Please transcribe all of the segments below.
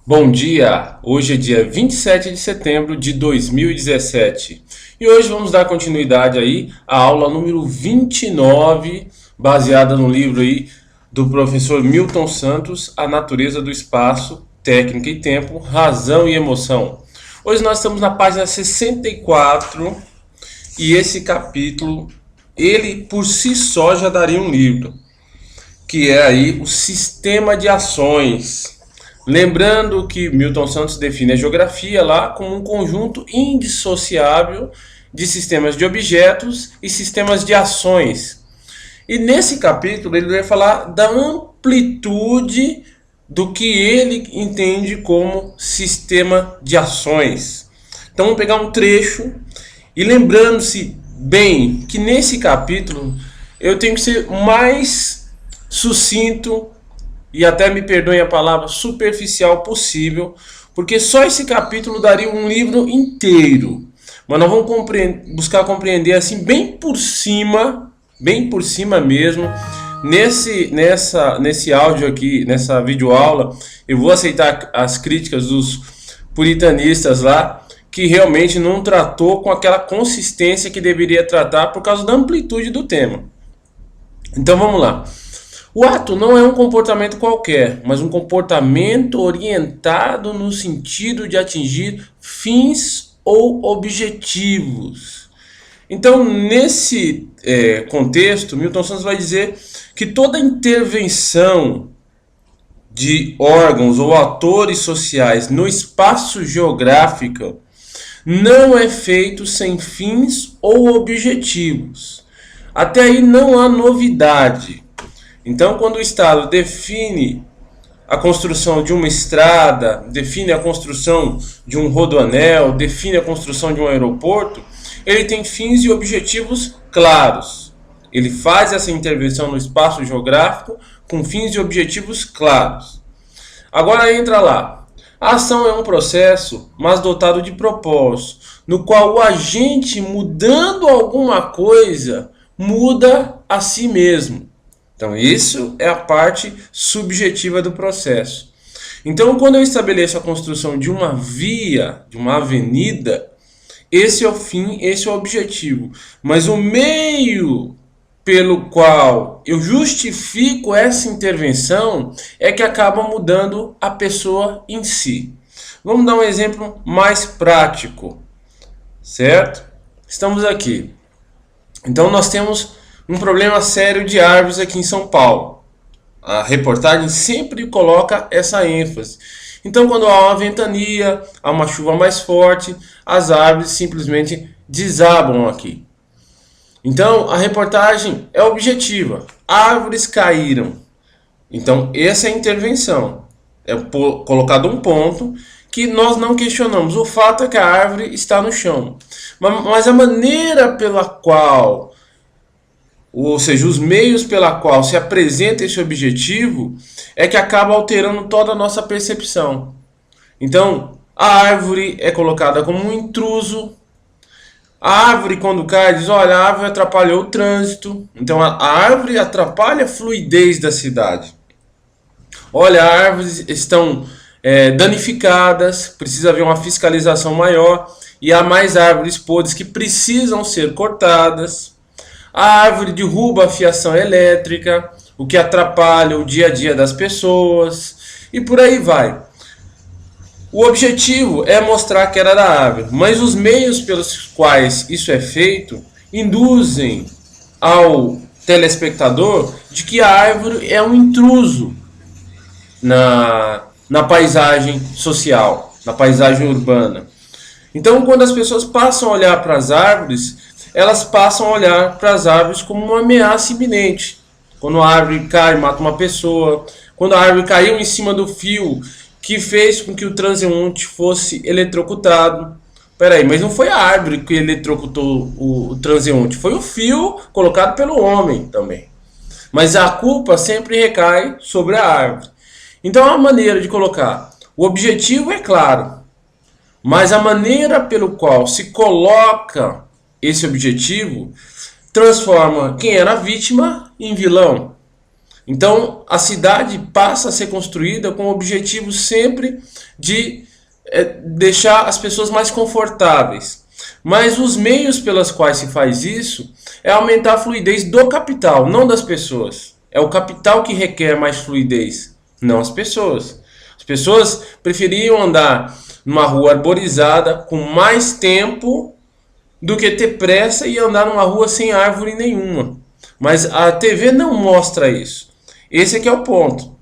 Bom dia! Hoje é dia 27 de setembro de 2017 e hoje vamos dar continuidade aí à aula número 29, baseada no livro aí do professor Milton Santos, A Natureza do Espaço, Técnica e Tempo, Razão e Emoção. Hoje nós estamos na página 64 e esse capítulo, ele por si só já daria um livro, que é aí o sistema de ações. Lembrando que Milton Santos define a geografia lá como um conjunto indissociável de sistemas de objetos e sistemas de ações. E nesse capítulo ele vai falar da amplitude do que ele entende como sistema de ações. Então vamos pegar um trecho e lembrando-se bem que nesse capítulo eu tenho que ser mais sucinto e até me perdoem a palavra superficial possível, porque só esse capítulo daria um livro inteiro. Mas nós vamos buscar compreender assim bem por cima mesmo. Nesse áudio aqui, nessa videoaula, eu vou aceitar as críticas dos puritanistas lá, que realmente não tratou com aquela consistência que deveria tratar por causa da amplitude do tema. Então vamos lá. O ato não é um comportamento qualquer, mas um comportamento orientado no sentido de atingir fins ou objetivos. Então, nesse contexto, Milton Santos vai dizer que toda intervenção de órgãos ou atores sociais no espaço geográfico não é feito sem fins ou objetivos. Até aí não há novidade. Então, quando o Estado define a construção de uma estrada, define a construção de um rodoanel, define a construção de um aeroporto, ele tem fins e objetivos claros. Ele faz essa intervenção no espaço geográfico com fins e objetivos claros. Agora entra lá. A ação é um processo, mas dotado de propósito, no qual o agente, mudando alguma coisa, muda a si mesmo. Então isso é a parte subjetiva do processo. Então quando eu estabeleço a construção de uma via, de uma avenida, esse é o fim, esse é o objetivo. Mas o meio pelo qual eu justifico essa intervenção é que acaba mudando a pessoa em si. Vamos dar um exemplo mais prático, certo? Estamos aqui. Então nós temos um problema sério de árvores aqui em São Paulo. A reportagem sempre coloca essa ênfase. Então, quando há uma ventania, há uma chuva mais forte, as árvores simplesmente desabam aqui. Então, a reportagem é objetiva. Árvores caíram. Então, essa é a intervenção. É colocado um ponto que nós não questionamos. O fato é que a árvore está no chão. Mas a maneira pela qual, ou seja, os meios pela qual se apresenta esse objetivo é que acaba alterando toda a nossa percepção. Então, a árvore é colocada como um intruso. A árvore, quando cai, diz, olha, a árvore atrapalhou o trânsito. Então, a árvore atrapalha a fluidez da cidade. Olha, as árvores estão danificadas, precisa haver uma fiscalização maior e há mais árvores podres que precisam ser cortadas. A árvore derruba a fiação elétrica, o que atrapalha o dia a dia das pessoas e por aí vai. O objetivo é mostrar a queda da árvore, mas os meios pelos quais isso é feito induzem ao telespectador de que a árvore é um intruso na paisagem social, na paisagem urbana. Então, quando as pessoas passam a olhar para as árvores, elas passam a olhar para as árvores como uma ameaça iminente. Quando a árvore cai, mata uma pessoa. Quando a árvore caiu em cima do fio que fez com que o transeunte fosse eletrocutado. Peraí, mas não foi a árvore que eletrocutou o transeunte, foi o fio colocado pelo homem também. Mas a culpa sempre recai sobre a árvore. Então a maneira de colocar, o objetivo é claro, mas a maneira pelo qual se coloca esse objetivo transforma quem era vítima em vilão. Então a cidade passa a ser construída com o objetivo sempre de deixar as pessoas mais confortáveis. Mas os meios pelos quais se faz isso é aumentar a fluidez do capital, não das pessoas. É o capital que requer mais fluidez, não as pessoas. As pessoas preferiam andar numa rua arborizada com mais tempo do que ter pressa e andar numa rua sem árvore nenhuma. Mas a TV não mostra isso. Esse aqui é o ponto,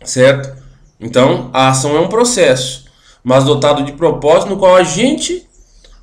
certo? Então a ação é um processo, mas dotado de propósito, no qual a gente,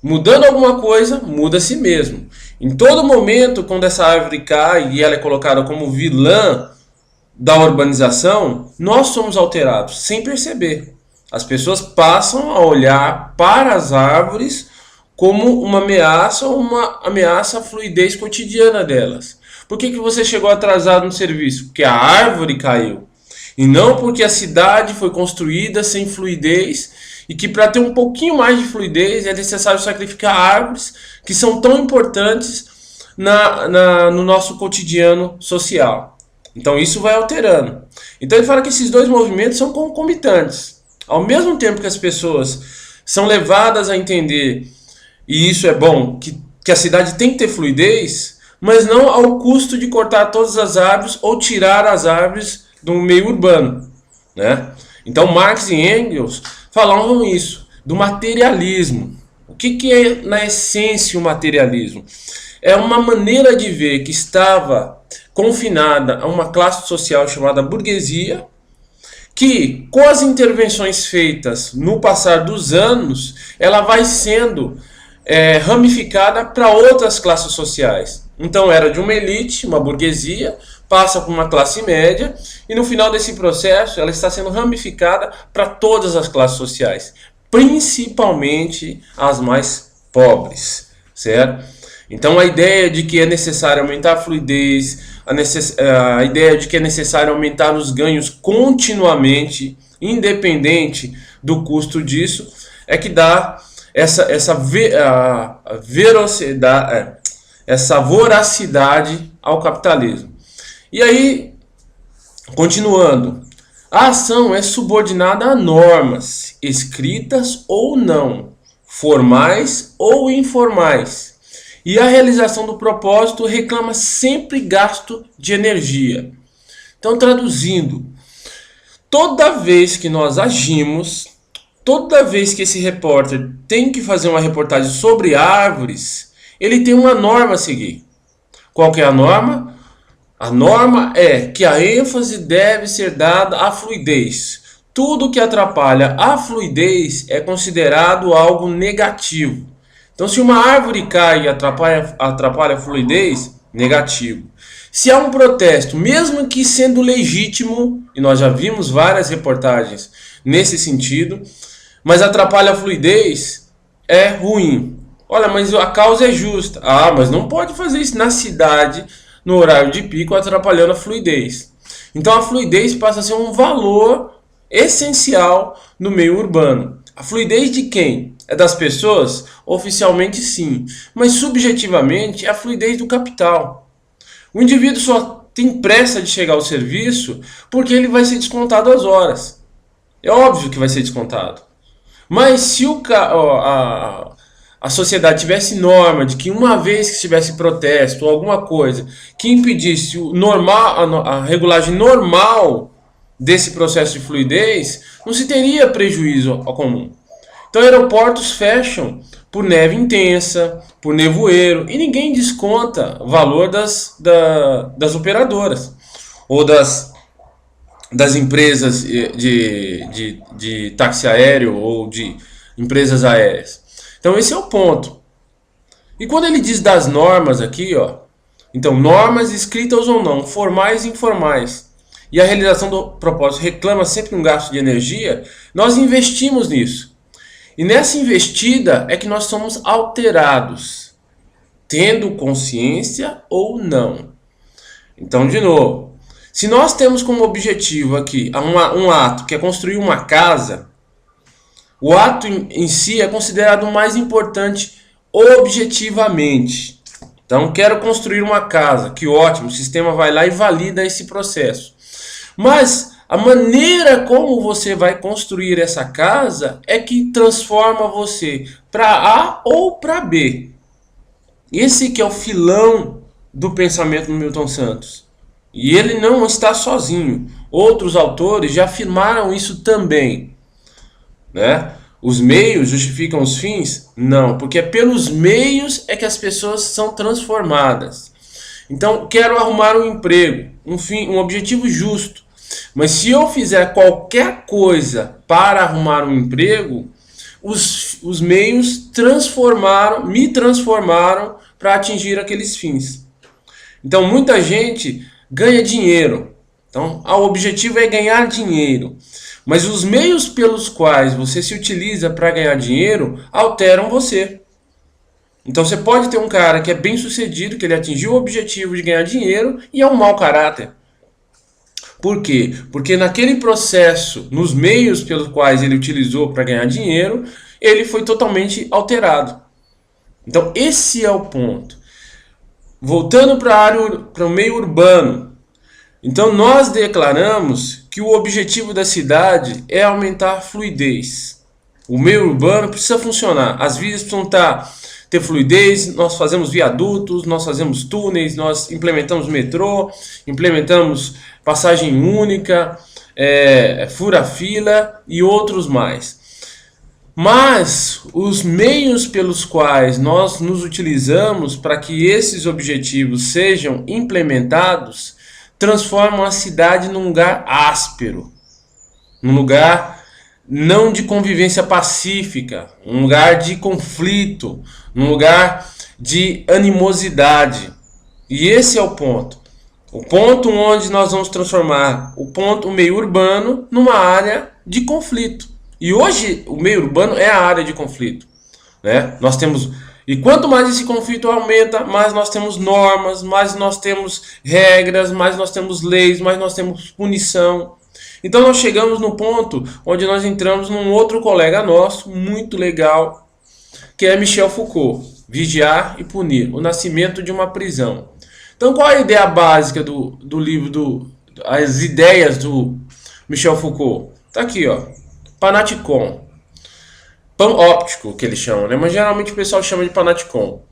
mudando alguma coisa, muda a si mesmo. Em todo momento, quando essa árvore cai e ela é colocada como vilã da urbanização, nós somos alterados sem perceber. As pessoas passam a olhar para as árvores como uma ameaça ou uma ameaça à fluidez cotidiana delas. Por que você chegou atrasado no serviço? Porque a árvore caiu. E não porque a cidade foi construída sem fluidez e que para ter um pouquinho mais de fluidez é necessário sacrificar árvores que são tão importantes no nosso cotidiano social. Então isso vai alterando. Então ele fala que esses dois movimentos são concomitantes. Ao mesmo tempo que as pessoas são levadas a entender, e isso é bom, que a cidade tem que ter fluidez, mas não ao custo de cortar todas as árvores ou tirar as árvores do meio urbano, né? Então Marx e Engels falavam isso, do materialismo. O que é na essência o materialismo? É uma maneira de ver que estava confinada a uma classe social chamada burguesia, que com as intervenções feitas no passar dos anos, ela vai sendo ramificada para outras classes sociais. Então era de uma elite, uma burguesia, passa por uma classe média e no final desse processo ela está sendo ramificada para todas as classes sociais, principalmente as mais pobres, certo? Então a ideia de que é necessário aumentar a fluidez, a ideia de que é necessário aumentar os ganhos continuamente, independente do custo disso, é que dá essa voracidade ao capitalismo. E aí, continuando, a ação é subordinada a normas, escritas ou não, formais ou informais. E a realização do propósito reclama sempre gasto de energia. Então, traduzindo, toda vez que nós agimos, toda vez que esse repórter tem que fazer uma reportagem sobre árvores, ele tem uma norma a seguir. Qual que é a norma? A norma é que a ênfase deve ser dada à fluidez. Tudo que atrapalha a fluidez é considerado algo negativo. Então, se uma árvore cai e atrapalha a fluidez, negativo. Se há um protesto, mesmo que sendo legítimo, e nós já vimos várias reportagens nesse sentido, mas atrapalha a fluidez, é ruim. Olha, mas a causa é justa. Ah, mas não pode fazer isso na cidade, no horário de pico, atrapalhando a fluidez. Então a fluidez passa a ser um valor essencial no meio urbano. A fluidez de quem? É das pessoas? Oficialmente sim, mas subjetivamente é a fluidez do capital. O indivíduo só tem pressa de chegar ao serviço porque ele vai ser descontado às horas. É óbvio que vai ser descontado. Mas se a sociedade tivesse norma de que uma vez que tivesse protesto ou alguma coisa que impedisse a regulagem normal desse processo de fluidez, não se teria prejuízo ao comum. Então aeroportos fecham por neve intensa, por nevoeiro, e ninguém desconta o valor das operadoras ou das empresas de táxi aéreo ou de empresas aéreas. Então esse é o ponto. E quando ele diz das normas aqui, ó, então normas escritas ou não, formais e informais, e a realização do propósito reclama sempre um gasto de energia, nós investimos nisso. E nessa investida é que nós somos alterados, tendo consciência ou não. Então, de novo, se nós temos como objetivo aqui um ato que é construir uma casa, o ato em si é considerado o mais importante objetivamente. Então, quero construir uma casa, que ótimo, o sistema vai lá e valida esse processo. Mas a maneira como você vai construir essa casa é que transforma você para A ou para B. Esse que é o filão do pensamento do Milton Santos. E ele não está sozinho. Outros autores já afirmaram isso também, né? Os meios justificam os fins? Não, porque é pelos meios é que as pessoas são transformadas. Então, quero arrumar um emprego, um objetivo justo. Mas se eu fizer qualquer coisa para arrumar um emprego, os meios me transformaram para atingir aqueles fins. Então, muita gente ganha dinheiro. Então, o objetivo é ganhar dinheiro. Mas os meios pelos quais você se utiliza para ganhar dinheiro alteram você. Então você pode ter um cara que é bem sucedido, que ele atingiu o objetivo de ganhar dinheiro e é um mau caráter. Por quê? Porque naquele processo, nos meios pelos quais ele utilizou para ganhar dinheiro, ele foi totalmente alterado. Então esse é o ponto. Voltando para o meio urbano. Então nós declaramos que o objetivo da cidade é aumentar a fluidez. O meio urbano precisa funcionar. As vias precisam ter fluidez. Nós fazemos viadutos, nós fazemos túneis, nós implementamos metrô, implementamos passagem única, fura-fila e outros mais. Mas os meios pelos quais nós nos utilizamos para que esses objetivos sejam implementados transformam a cidade num lugar áspero, num lugar não de convivência pacífica, um lugar de conflito, um lugar de animosidade. E esse é o ponto. O ponto onde nós vamos transformar o meio urbano numa área de conflito. E hoje o meio urbano é a área de conflito, né? E quanto mais esse conflito aumenta, mais nós temos normas, mais nós temos regras, mais nós temos leis, mais nós temos punição. Então nós chegamos no ponto onde nós entramos num outro colega nosso, muito legal, que é Michel Foucault, Vigiar e Punir, o nascimento de uma prisão. Então qual é a ideia básica do livro, as ideias do Michel Foucault? Está aqui, ó, Panopticon. Panóptico, que eles chamam, né? Mas geralmente o pessoal chama de Panopticon.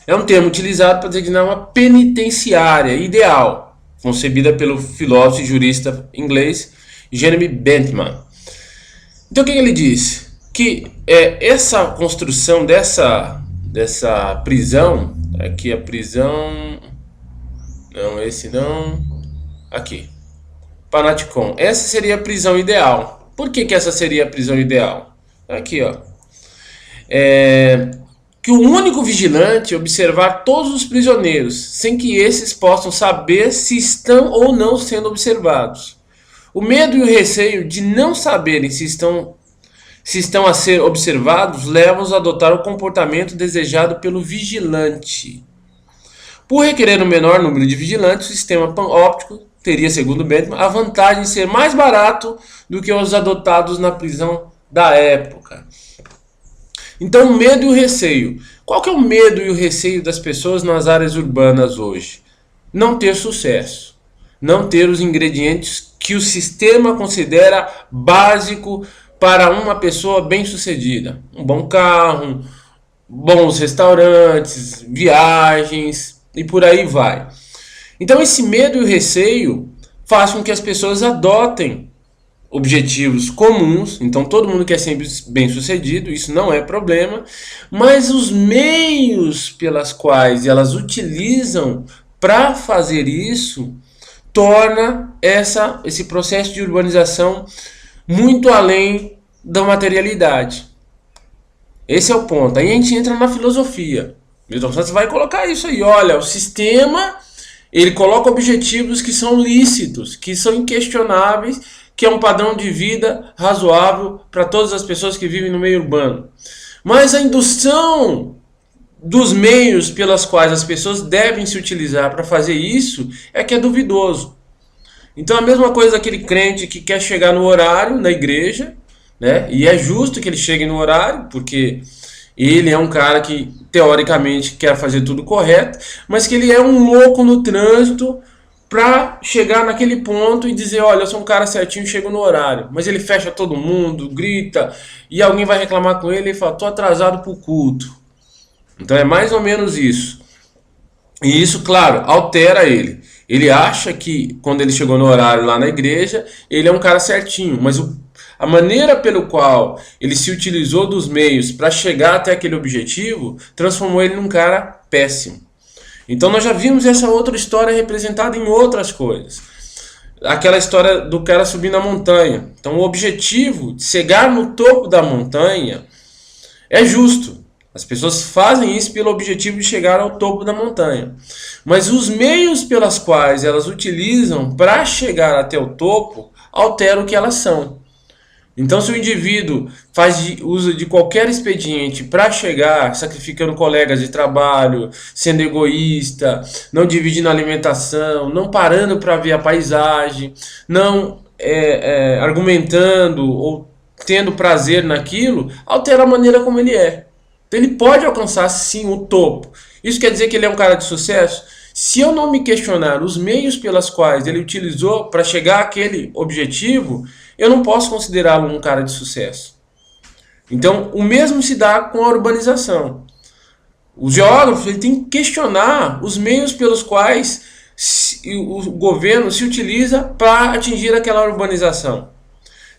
É um termo utilizado para designar uma penitenciária ideal, concebida pelo filósofo e jurista inglês Jeremy Bentham. Então o que ele diz? Que essa construção dessa prisão, aqui a prisão, não, esse não, aqui, Panopticon, essa seria a prisão ideal. Por que essa seria a prisão ideal? Aqui, ó. Que o único vigilante observar todos os prisioneiros, sem que esses possam saber se estão ou não sendo observados. O medo e o receio de não saberem se estão a ser observados levam-os a adotar o comportamento desejado pelo vigilante. Por requerer um menor número de vigilantes, o sistema panóptico teria, segundo Bentham, a vantagem de ser mais barato do que os adotados na prisão da época. Então, o medo e o receio. Qual que é o medo e o receio das pessoas nas áreas urbanas hoje? Não ter sucesso. Não ter os ingredientes que o sistema considera básico para uma pessoa bem-sucedida. Um bom carro, bons restaurantes, viagens e por aí vai. Então, esse medo e o receio faz com que as pessoas adotem objetivos comuns. Então todo mundo quer ser bem sucedido, isso não é problema, mas os meios pelas quais elas utilizam para fazer isso torna esse processo de urbanização muito além da materialidade. Esse é o ponto. Aí a gente entra na filosofia. Milton Santos vai colocar isso aí. Olha, o sistema, ele coloca objetivos que são lícitos, que são inquestionáveis, que é um padrão de vida razoável para todas as pessoas que vivem no meio urbano. Mas a indução dos meios pelas quais as pessoas devem se utilizar para fazer isso é que é duvidoso. Então a mesma coisa daquele crente que quer chegar no horário na igreja, né? E é justo que ele chegue no horário, porque Ele é um cara que teoricamente quer fazer tudo correto, mas que ele é um louco no trânsito para chegar naquele ponto e dizer, olha, eu sou um cara certinho, chego no horário. Mas ele fecha todo mundo, grita, e alguém vai reclamar com ele e fala, tô atrasado pro culto. Então é mais ou menos isso. E isso, claro, altera ele. Ele acha que quando ele chegou no horário lá na igreja, ele é um cara certinho, mas a maneira pelo qual ele se utilizou dos meios para chegar até aquele objetivo transformou ele num cara péssimo. Então nós já vimos essa outra história representada em outras coisas. Aquela história do cara subir na montanha. Então o objetivo de chegar no topo da montanha é justo. As pessoas fazem isso pelo objetivo de chegar ao topo da montanha. Mas os meios pelas quais elas utilizam para chegar até o topo alteram o que elas são. Então, se o indivíduo faz uso de qualquer expediente para chegar, sacrificando colegas de trabalho, sendo egoísta, não dividindo a alimentação, não parando para ver a paisagem, não argumentando ou tendo prazer naquilo, altera a maneira como ele é. Então, ele pode alcançar sim o topo. Isso quer dizer que ele é um cara de sucesso? Se eu não me questionar os meios pelas quais ele utilizou para chegar àquele objetivo, eu não posso considerá-lo um cara de sucesso. Então, o mesmo se dá com a urbanização. O geógrafo ele tem que questionar os meios pelos quais o governo se utiliza para atingir aquela urbanização.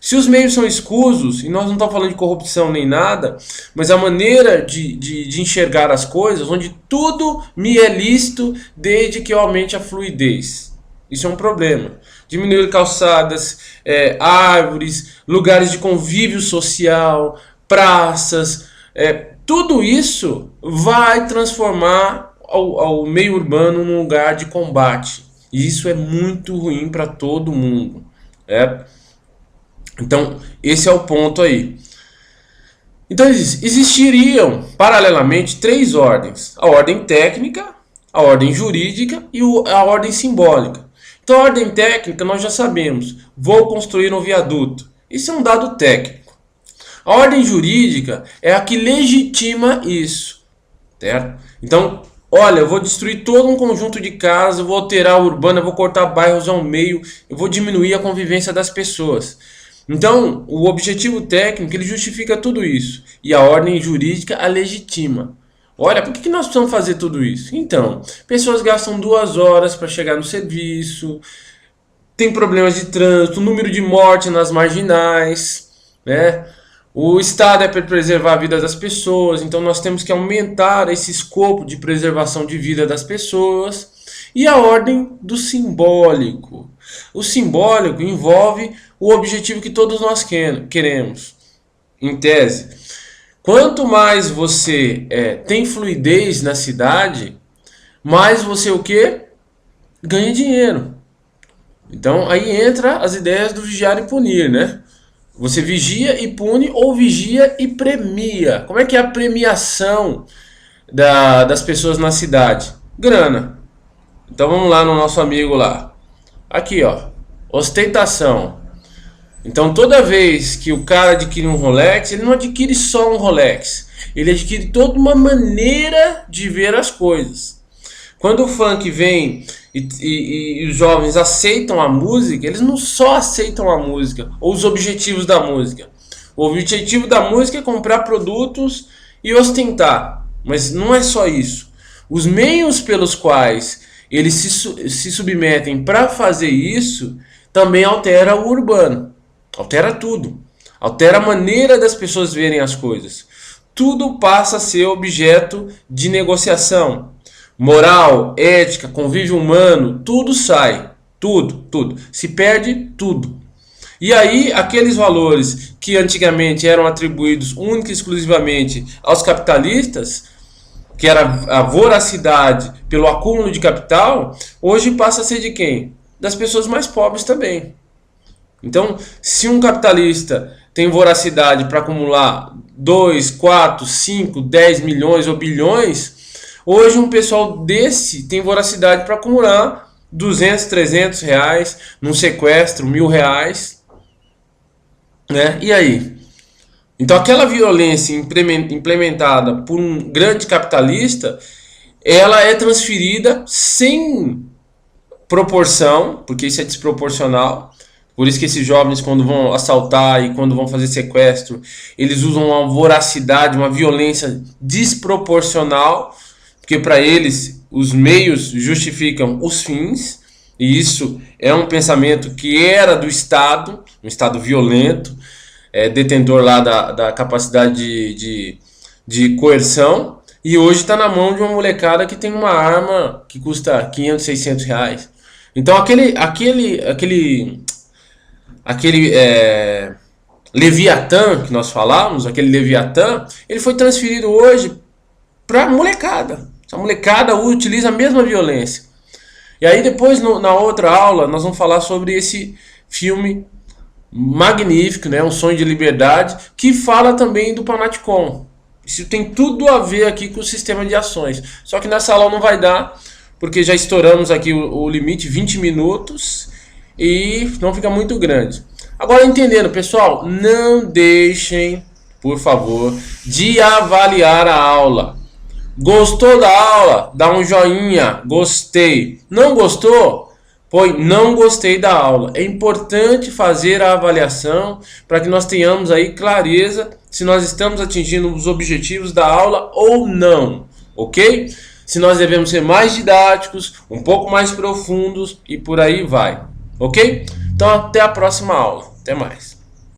Se os meios são escusos, e nós não estamos falando de corrupção nem nada, mas a maneira de enxergar as coisas, onde tudo me é lícito desde que eu aumente a fluidez. Isso é um problema. Diminuir calçadas, árvores, lugares de convívio social, praças, tudo isso vai transformar o meio urbano num lugar de combate. E isso é muito ruim para todo mundo. Então, esse é o ponto aí. Então, existiriam, paralelamente, três ordens. A ordem técnica, a ordem jurídica e a ordem simbólica. Então, a ordem técnica, nós já sabemos. Vou construir um viaduto. Isso é um dado técnico. A ordem jurídica é a que legitima isso. Certo? Então, olha, eu vou destruir todo um conjunto de casas, eu vou alterar a urbana, eu vou cortar bairros ao meio, eu vou diminuir a convivência das pessoas. Então, o objetivo técnico ele justifica tudo isso e a ordem jurídica a legitima. Olha, por que nós precisamos fazer tudo isso? Então, pessoas gastam 2 horas para chegar no serviço, tem problemas de trânsito, número de mortes nas marginais, né? O Estado é para preservar a vida das pessoas, então nós temos que aumentar esse escopo de preservação de vida das pessoas. E a ordem do simbólico. O simbólico envolve o objetivo que todos nós queremos. Em tese, quanto mais você tem fluidez na cidade, mais você o quê? Ganha dinheiro. Então aí entra as ideias do vigiar e punir, né? Você vigia e pune ou vigia e premia. Como é que é a premiação das pessoas na cidade? Grana. Então vamos lá no nosso amigo lá. Aqui, ó. Ostentação. Então toda vez que o cara adquire um Rolex, ele não adquire só um Rolex. Ele adquire toda uma maneira de ver as coisas. Quando o funk vem e os jovens aceitam a música, eles não só aceitam a música ou os objetivos da música. O objetivo da música é comprar produtos e ostentar. Mas não é só isso. Os meios pelos quais eles se submetem para fazer isso também altera o urbano. Altera tudo. Altera a maneira das pessoas verem as coisas. Tudo passa a ser objeto de negociação. Moral, ética, convívio humano, tudo sai. Tudo. Se perde tudo. E aí, aqueles valores que antigamente eram atribuídos única e exclusivamente aos capitalistas, que era a voracidade pelo acúmulo de capital, hoje passa a ser de quem? Das pessoas mais pobres também. Então, se um capitalista tem voracidade para acumular 2, 4, 5, 10 milhões ou bilhões, hoje um pessoal desse tem voracidade para acumular 200, 300 reais num sequestro, 1.000 reais. Né? E aí? Então aquela violência implementada por um grande capitalista, ela é transferida sem proporção, porque isso é desproporcional. Por isso que esses jovens, quando vão assaltar e quando vão fazer sequestro, eles usam uma voracidade, uma violência desproporcional, porque para eles os meios justificam os fins, e isso é um pensamento que era do Estado, um Estado violento, detentor lá da capacidade de coerção, e hoje está na mão de uma molecada que tem uma arma que custa 500, 600 reais. Então aquele Leviatã que nós falávamos, aquele Leviatã, ele foi transferido hoje para a molecada. Essa molecada utiliza a mesma violência. E aí depois na outra aula nós vamos falar sobre esse filme magnífico, né, Um Sonho de Liberdade, que fala também do Panopticon. Isso tem tudo a ver aqui com o sistema de ações. Só que nessa aula não vai dar, porque já estouramos aqui o limite, 20 minutos, e não fica muito grande. Agora entendendo, pessoal, não deixem, por favor, de avaliar a aula. Gostou da aula? Dá um joinha, gostei. Não gostou? Põe não gostei da aula. É importante fazer a avaliação para que nós tenhamos aí clareza se nós estamos atingindo os objetivos da aula ou não, ok? Se nós devemos ser mais didáticos, um pouco mais profundos e por aí vai, ok? Então até a próxima aula. Até mais.